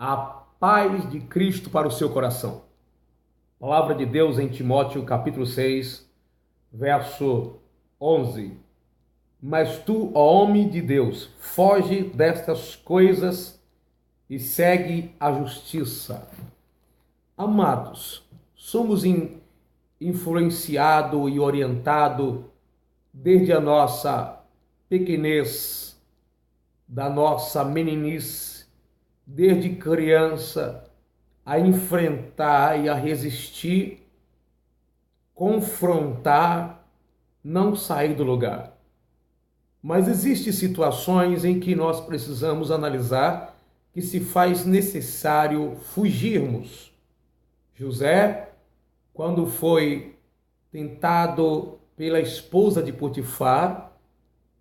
A paz de Cristo para o seu coração. Palavra de Deus em Timóteo, capítulo 6, verso 11. Mas tu, ó homem de Deus, foge destas coisas e segue a justiça. Amados, somos influenciado e orientado desde a nossa pequenez, da nossa meninice, desde criança, a enfrentar e a resistir, confrontar, não sair do lugar. Mas existem situações em que nós precisamos analisar que se faz necessário fugirmos. José, quando foi tentado pela esposa de Potifar,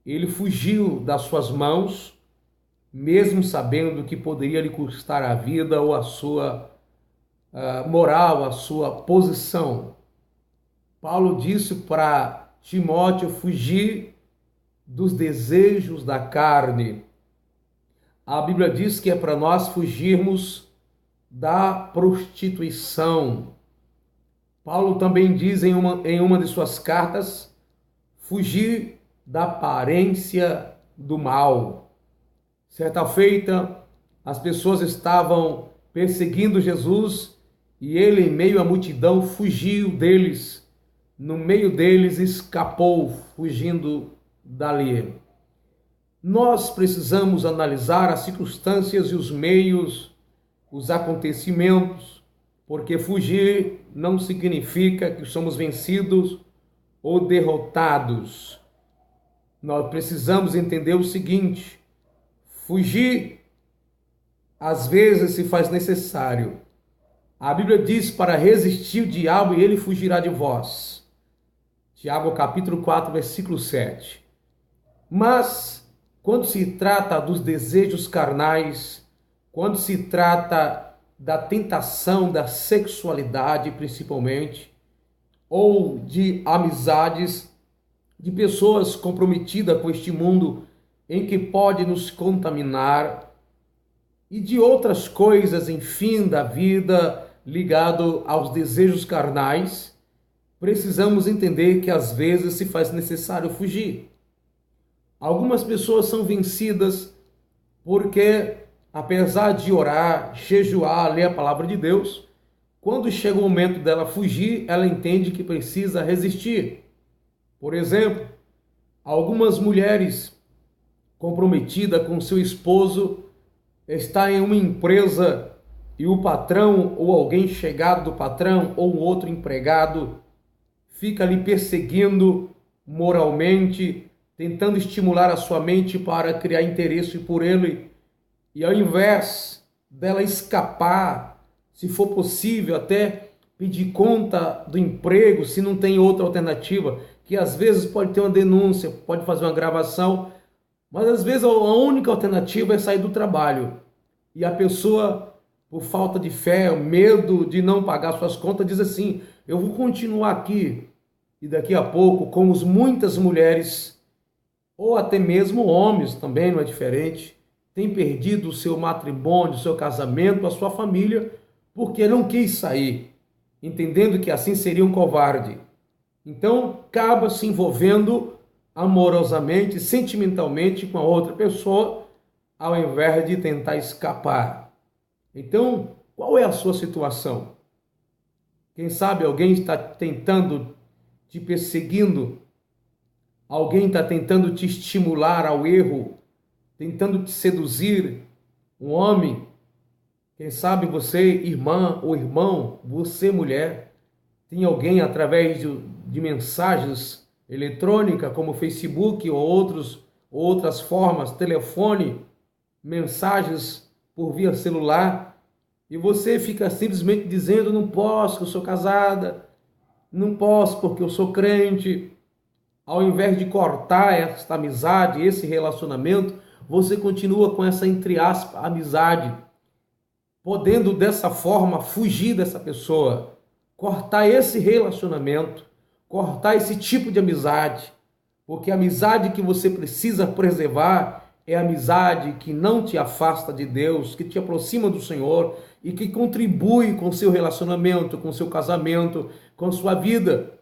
ele fugiu das suas mãos, mesmo sabendo que poderia lhe custar a vida ou a sua moral, a sua posição. Paulo disse para Timóteo fugir dos desejos da carne. A Bíblia diz que é para nós fugirmos da prostituição. Paulo também diz em uma de suas cartas, fugir da aparência do mal. Certa feita, as pessoas estavam perseguindo Jesus e ele, em meio à multidão, fugiu deles. No meio deles, escapou, fugindo dali. Nós precisamos analisar as circunstâncias e os meios, os acontecimentos, porque fugir não significa que somos vencidos ou derrotados. Nós precisamos entender o seguinte: fugir às vezes se faz necessário. A Bíblia diz para resistir o diabo e ele fugirá de vós. Tiago capítulo 4, versículo 7. Mas quando se trata dos desejos carnais, quando se trata da tentação da sexualidade principalmente, ou de amizades, de pessoas comprometidas com este mundo em que pode nos contaminar, e de outras coisas, enfim, da vida ligado aos desejos carnais, precisamos entender que às vezes se faz necessário fugir. Algumas pessoas são vencidas porque, apesar de orar, jejuar, ler a palavra de Deus, quando chega o momento dela fugir, ela entende que precisa resistir. Por exemplo, algumas mulheres comprometidas com seu esposo está em uma empresa e o patrão ou alguém chegado do patrão ou um outro empregado fica ali perseguindo moralmente, tentando estimular a sua mente para criar interesse por ele, e ao invés dela escapar, se for possível, até pedir conta do emprego, se não tem outra alternativa, que às vezes pode ter uma denúncia, pode fazer uma gravação, mas às vezes a única alternativa é sair do trabalho. E a pessoa, por falta de fé, medo de não pagar suas contas, diz assim: eu vou continuar aqui. E daqui a pouco, como muitas mulheres, ou até mesmo homens, também não é diferente, têm perdido o seu matrimônio, o seu casamento, a sua família, porque não quis sair, entendendo que assim seria um covarde. Então, acaba se envolvendo amorosamente, sentimentalmente com a outra pessoa, ao invés de tentar escapar. Então, qual é a sua situação? Quem sabe alguém está tentando te perseguindo, alguém está tentando te estimular ao erro, tentando te seduzir, um homem, quem sabe você, irmã ou irmão, você, mulher, tem alguém através de mensagens eletrônicas, como Facebook ou outras formas, telefone, mensagens por via celular, e você fica simplesmente dizendo: não posso, eu sou casada, não posso porque eu sou crente. Ao invés de cortar esta amizade, esse relacionamento, você continua com essa, entre aspas, amizade, podendo dessa forma fugir dessa pessoa, cortar esse relacionamento, cortar esse tipo de amizade, porque a amizade que você precisa preservar é amizade que não te afasta de Deus, que te aproxima do Senhor e que contribui com o seu relacionamento, com o seu casamento, com a sua vida.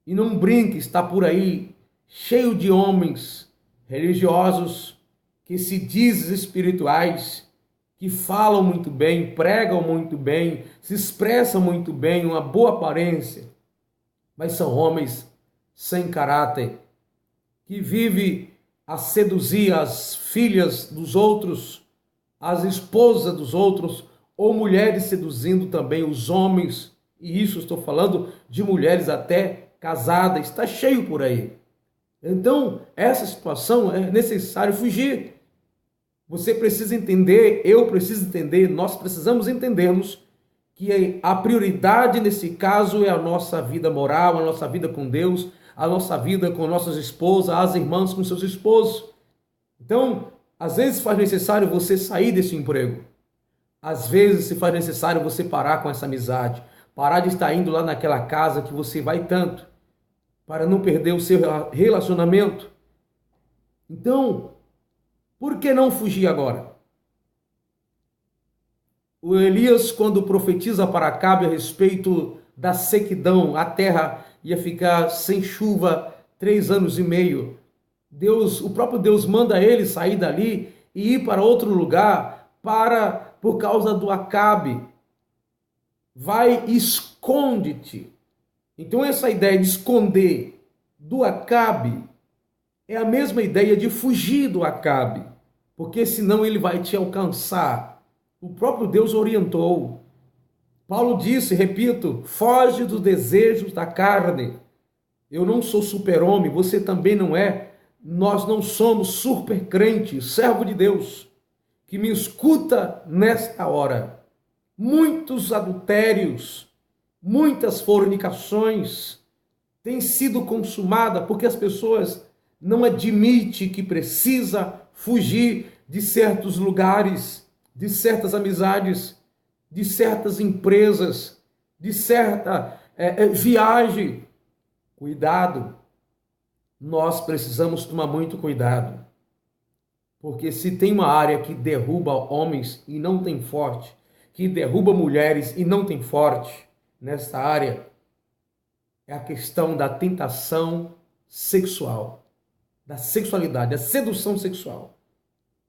E não brinque, está por aí cheio de homens religiosos que se dizem espirituais, que falam muito bem, pregam muito bem, se expressam muito bem, uma boa aparência, mas são homens sem caráter, que vivem a seduzir as filhas dos outros, as esposas dos outros, ou mulheres seduzindo também os homens, e isso estou falando de mulheres até casadas, está cheio por aí. Então, essa situação é necessário fugir. Você precisa entender, eu preciso entender, nós precisamos entendermos que a prioridade nesse caso é a nossa vida moral, a nossa vida com Deus, a nossa vida com nossas esposas, as irmãs com seus esposos. Então, às vezes faz necessário você sair desse emprego. Às vezes se faz necessário você parar com essa amizade, parar de estar indo lá naquela casa que você vai tanto, para não perder o seu relacionamento. Então, por que não fugir agora? O Elias, quando profetiza para Acabe a respeito da sequidão, a terra ia ficar sem chuva 3 anos e meio. O próprio Deus manda ele sair dali e ir para outro lugar por causa do Acabe. Vai e esconde-te. Então essa ideia de esconder do Acabe é a mesma ideia de fugir do Acabe, porque senão ele vai te alcançar. O próprio Deus orientou. Paulo disse, repito, foge dos desejos da carne. Eu não sou super-homem, você também não é. Nós não somos super crente, servo de Deus, que me escuta nesta hora. Muitos adultérios, muitas fornicações têm sido consumadas porque as pessoas não admitem que precisa fugir de certos lugares, de certas amizades, de certas empresas, de certa viagem. Cuidado, nós precisamos tomar muito cuidado, porque se tem uma área que derruba homens e não tem forte, que derruba mulheres e não tem forte, nessa área, é a questão da tentação sexual, da sexualidade, da sedução sexual.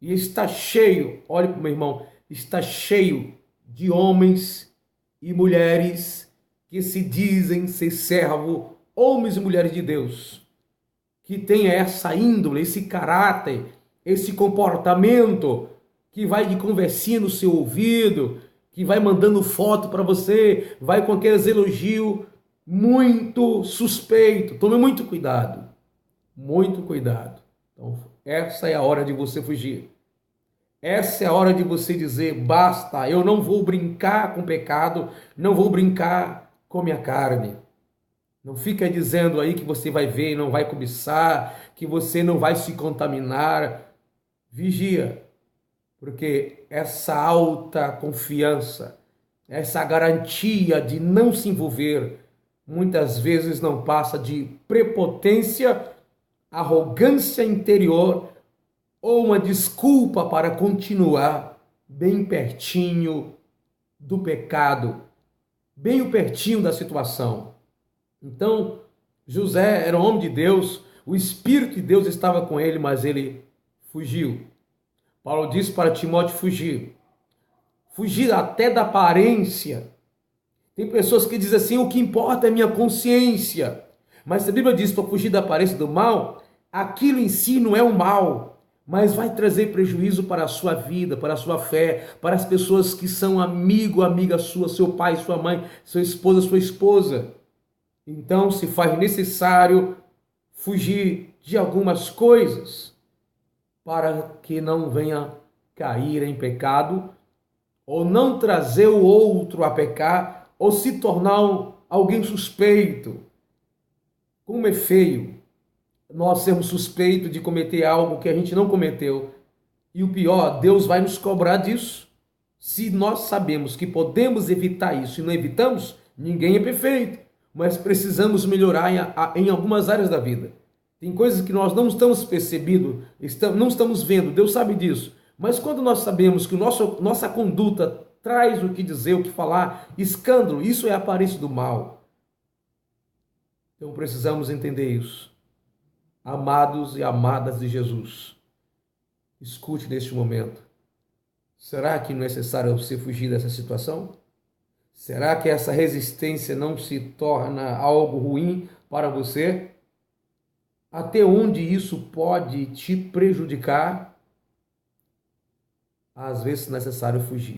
E está cheio, olhe para o meu irmão, está cheio de homens e mulheres que se dizem ser servo, homens e mulheres de Deus, que tem essa índole, esse caráter, esse comportamento, que vai de conversinha no seu ouvido, que vai mandando foto para você, vai com aqueles elogios muito suspeito. Tome muito cuidado, muito cuidado. Então, essa é a hora de você fugir. Essa é a hora de você dizer, basta, eu não vou brincar com o pecado, não vou brincar com minha carne. Não fica dizendo aí que você vai ver e não vai cobiçar, que você não vai se contaminar. Vigia, porque essa alta confiança, essa garantia de não se envolver, muitas vezes não passa de prepotência, arrogância interior ou uma desculpa para continuar bem pertinho do pecado, bem pertinho da situação. Então, José era um homem de Deus, o Espírito de Deus estava com ele, mas ele fugiu. Paulo disse para Timóteo fugir. Fugir até da aparência. Tem pessoas que dizem assim, o que importa é minha consciência. Mas a Bíblia diz para fugir da aparência do mal, aquilo em si não é o mal, mas vai trazer prejuízo para a sua vida, para a sua fé, para as pessoas que são amiga sua, seu pai, sua mãe, sua esposa. Então se faz necessário fugir de algumas coisas para que não venha cair em pecado, ou não trazer o outro a pecar, ou se tornar alguém suspeito. Como é feio nós sermos suspeitos de cometer algo que a gente não cometeu. E o pior, Deus vai nos cobrar disso. Se nós sabemos que podemos evitar isso e não evitamos, ninguém é perfeito. Mas precisamos melhorar em algumas áreas da vida. Tem coisas que nós não estamos percebendo, não estamos vendo, Deus sabe disso. Mas quando nós sabemos que nossa conduta traz o que dizer, o que falar, escândalo, isso é a aparência do mal. Então precisamos entender isso. Amados e amadas de Jesus, escute neste momento. Será que não é necessário você fugir dessa situação? Será que essa resistência não se torna algo ruim para você? Até onde isso pode te prejudicar? Às vezes é necessário fugir.